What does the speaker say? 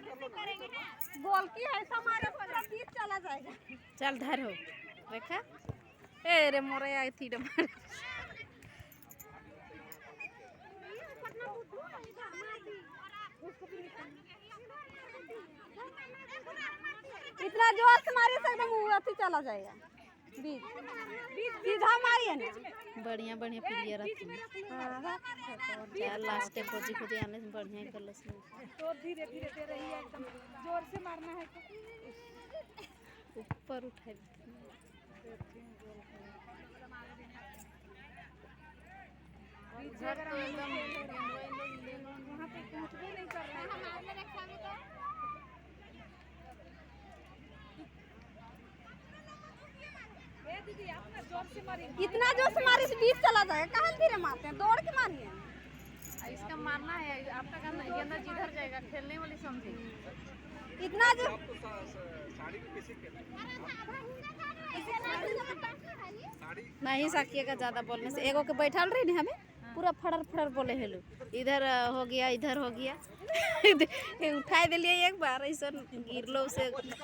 गोल की ऐसा मारे पूरा बीच चला जाएगा। चल धरो देखा ए रे मोरे आई थी रे मारे इतना जोर से मारे से एकदम अथी चला जाएगा बीच सीधा मारिए ना। बढ़िया बढ़िया प्लेयर रहती है। चल लास्ट खोजी खोजी आने से बढ़िया ही कर लो तो धीरे धीरे दे रही है एकदम जोर से मारना है ऊपर उठा घर तो एकदम वहाँ पे पहुँचबे नहीं कर रहे हैं। दीदी आप ना जोर से मारिए। इतना जोर से मारे से बीच चला जाएगा। कहाँ धीरे मारते हैं, दौड़ के मारिए। इसका मारना है आपका कहना है गेंदा जिधर जाएगा खेलने वाली समझेगी। इतना जो नहीं साकिएगा ज्यादा बोलने से एगो के बैठल रही ना हमें पूरा फड़र फड़र बोले हेलो इधर हो गया इधर हो गया उठाई दिलिए एक बार ऐसा गिरलो से